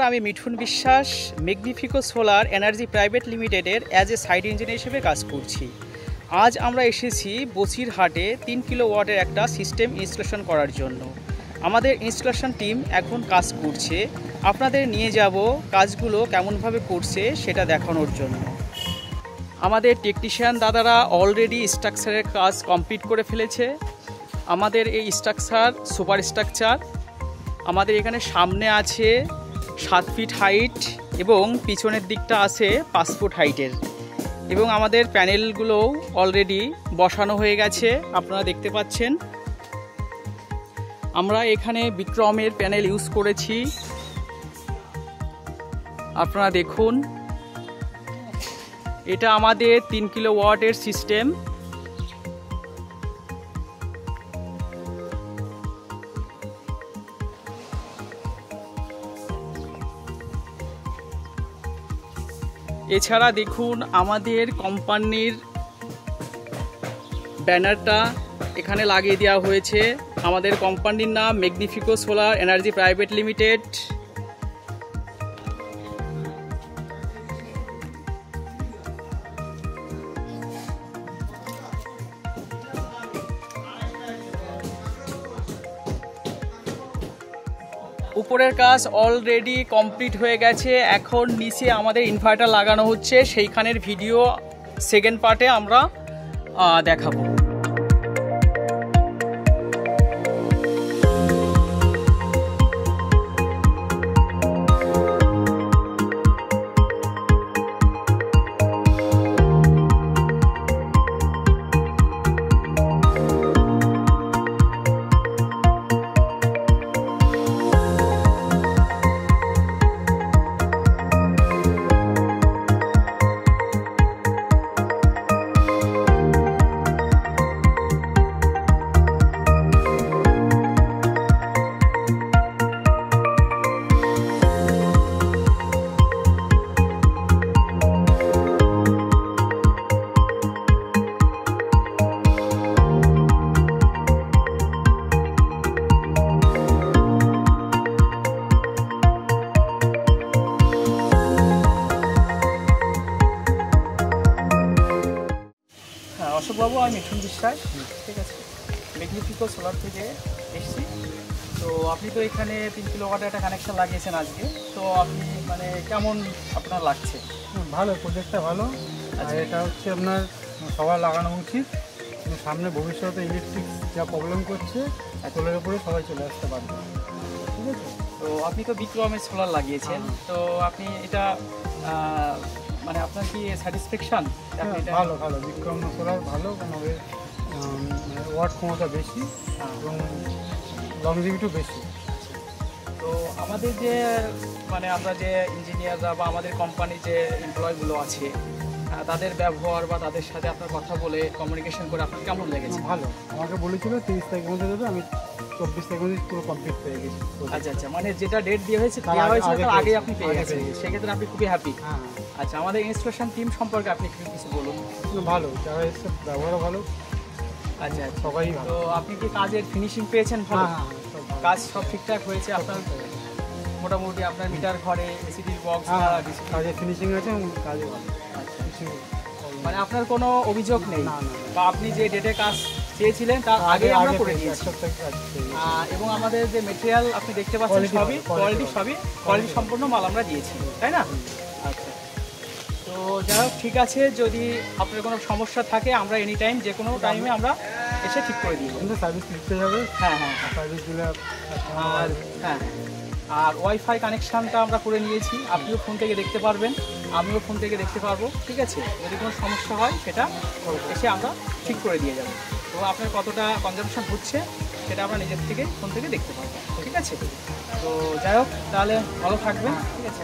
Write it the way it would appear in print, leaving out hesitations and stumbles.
আমি মিঠুন বিশ্বাস ম্যাগনিফিকো solar energy private লিমিটেডের অ্যাজ এ সাইট ইঞ্জিনিয়ার হিসেবে কাজ করছি। আজ আমরা এসেছি বসিরহাটে 3 কিলোওয়াটের একটা সিস্টেম ইনস্টলেশন করার জন্য। আমাদের ইনস্টলেশন টিম এখন কাজ করছে, আপনাদের নিয়ে যাব কাজগুলো কেমনভাবে করছে সেটা দেখানোর জন্য। আমাদের টেকনিশিয়ান দাদারা অলরেডি স্ট্রাকচারের কাজ কমপ্লিট করে ফেলেছে। আমাদের এই স্ট্রাকচার সুপার স্ট্রাকচার। আমাদের এখানে সামনে আছে 7 ফিট হাইট এবং পিছনের দিকটা আছে 5 ফুট হাইটের, এবং আমাদের প্যানেলগুলোও অলরেডি বসানো হয়ে গেছে, আপনারা দেখতে পাচ্ছেন। আমরা এখানে বিক্রমের প্যানেল ইউজ করেছি, আপনারা দেখুন। এটা আমাদের 3 কিলোওয়াটের সিস্টেম। এছাড়া দেখুন আমাদের কোম্পানির ব্যানারটা এখানে লাগিয়ে দেওয়া হয়েছে। আমাদের কোম্পানির নাম ম্যাগনিফিকো সোলার এনার্জি প্রাইভেট লিমিটেড। উপরের কাজ অলরেডি কমপ্লিট হয়ে গেছে, এখন নিচে আমাদের ইনভার্টার লাগানো হচ্ছে, সেইখানের ভিডিও সেকেন্ড পার্টে আমরা দেখাবো। অশোকবাবু, আমি মিঠুন বিশ্বাস, ঠিক আছে, ম্যাগনিফিকো সোলার থেকে এসেছি। তো আপনি তো এখানে 3 কিলোওয়াটের একটা কানেকশন লাগিয়েছেন আজকে, তো আপনি মানে কেমন আপনার লাগছে? ভালো, প্রজেক্টটা ভালো। আর এটা হচ্ছে আপনার সবার লাগানো উচিত। সামনে ভবিষ্যতে ইলেকট্রিক যা প্রবলেম করছে সোলারের উপরে সবাই চলে আসতে পারবে, ঠিক আছে। তো আপনি তো বিক্রমের সোলার লাগিয়েছেন, তো আপনি এটা মানে আপনার কি স্যাটিসফ্যাকশন? ভালো ভালো, বিক্রম সোলার ভালো, কারণ ওয়াট ক্ষমতা বেশি এবং লংজিভিটিও বেশি। তো আমাদের যে মানে আমরা যে ইঞ্জিনিয়াররা বা আমাদের কোম্পানির যে এমপ্লয়গুলো আছে তাদের ব্যবহার বা তাদের সাথে আপনার কথা বলে কমিউনিকেশন করে আপনার কেমন লেগেছে? ভালো, আমাকে বলেছিল 30 তারিখ মধ্যে দেবে, আমি 24 তারিখ মধ্যে পুরো কমপ্লিট পেয়ে গেছি। আচ্ছা আচ্ছা, মানে যেটা ডেট দেওয়া হয়েছে তার আগে আপনি পেয়ে গেছেন, সেক্ষেত্রে আপনি খুবই হ্যাপি। আচ্ছা, আমাদের ইনস্টলেশন টিম সম্পর্কে আপনি কিছু বলুন। ভালো, যারা এসে ব্যবহারও ভালো। আচ্ছা, সবাই ভালো। তো আপনি কি কাজের ফিনিশিং পেয়েছেন? ভালো, কাজ সব ঠিকঠাক হয়েছে আপনার? মোটামুটি আপনার মিটার ঘরে এসিডির বক্স কাজের ফিনিশিং আছে এবং কাজে ভালো। মানে আপনার কোনো অভিযোগ নেই, বা আপনি যে ডেটে কাজ চেয়েছিলেন তার আগে আমরা করে দিয়েছি। এবং আমাদের যে মেটেরিয়াল আপনি দেখতে পাচ্ছেন সবই কোয়ালিটি সম্পূর্ণ মাল আমরা দিয়েছি, তাই না? আচ্ছা, তো যাই হোক, ঠিক আছে। যদি আপনার কোনো সমস্যা থাকে আমরা এনি টাইম যে কোনো টাইমে আমরা এসে ঠিক করে দিই। সার্ভিস দিতে যাবে। হ্যাঁ হ্যাঁ, সার্ভিস দিলে। আর হ্যাঁ, আর ওয়াইফাই কানেকশানটা আমরা করে নিয়েছি, আপনিও ফোন থেকে দেখতে পারবেন, আমিও ফোন থেকে দেখতে পারবো, ঠিক আছে। যদি কোনো সমস্যা হয় সেটা এসে আমরা ঠিক করে দিয়ে যাবো, এবং আপনার কতটা কনজাম্পশন হচ্ছে সেটা আমরা নিজের থেকে ফোন থেকে দেখতে পারবো, ঠিক আছে। তো যাই হোক, তাহলে ভালো থাকবেন, ঠিক আছে।